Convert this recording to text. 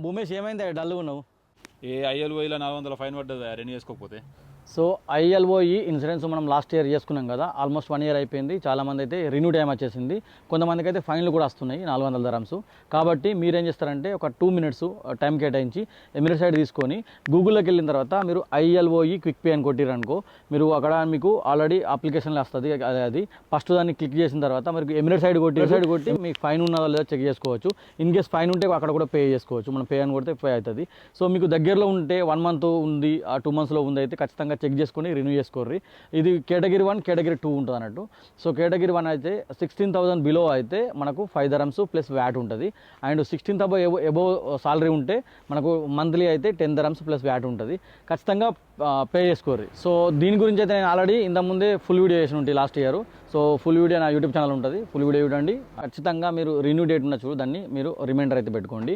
భూమేష్ ఏమైంది డల్గా ఉన్నావు? ఏ ఐఎల్ఓలో 400 ఫైన్ పడ్డది రెన్యూ చేసుకోకపోతే. సో ఐఎల్ఓఈ ఇన్సూరెన్స్ మనం లాస్ట్ ఇయర్ చేసుకున్నాం కదా, ఆల్మోస్ట్ 1 ఇయర్ అయిపోయింది. చాలామంది అయితే రిన్యూ టైం వచ్చేసింది, కొంతమందికి అయితే ఫైన్లు కూడా వస్తున్నాయి 400 dirhams. కాబట్టి మీరేం చేస్తారంటే ఒక 2 minutes టైం కేటాయించి ఎమిరేట్స్ సైడ్ తీసుకొని గూగుల్లోకి వెళ్ళిన తర్వాత మీరు ఐఎల్ఓఈ క్విక్ పే అని కొట్టిరనుకో, మీరు అక్కడ మీకు ఆల్రెడీ అప్లికేషన్లో వస్తుంది. అది ఫస్ట్ దాన్ని క్లిక్ చేసిన తర్వాత మీరు ఎమిరేట్స్ సైడ్ కొట్టి మీకు ఫైన్ ఉన్నదో లేదో చెక్ చేసుకోవచ్చు. ఇన్ కేస్ ఫైన్ ఉంటే అక్కడ కూడా పే చేసుకోవచ్చు. మనం పే అని కొడితే పే అవుతుంది. సో మీకు దగ్గరలో ఉంటే 1 month ఉంది, 2 monthsలో ఉంది అయితే ఖచ్చితంగా చెక్ చేసుకొని రిన్యూ చేసుకోర్రి. ఇది కేటగిరీ 1, కేటగిరీ 2 ఉంటుంది అన్నట్టు. సో కేటగిరీ 1 అయితే 16,000 బిలో అయితే మనకు 5 dirhams ప్లస్ వ్యాట్ ఉంటుంది. అండ్ 16,000 ఎబో సాలరీ ఉంటే మనకు మంత్లీ అయితే 10 dirhams ప్లస్ వ్యాట్ ఉంటుంది. ఖచ్చితంగా పే చేసుకోర్రి. సో దీని గురించి అయితే నేను ఆల్రెడీ ఇంతకుముందే ఫుల్ వీడియో చేసి ఉంటాయి last year. So full video నా యూట్యూబ్ ఛానల్ ఉంటుంది, ఫుల్ వీడియో చూడండి. ఖచ్చితంగా మీరు రిన్యూ డేట్ ఉన్న చూడు దాన్ని మీరు రిమైండర్ అయితే పెట్టుకోండి.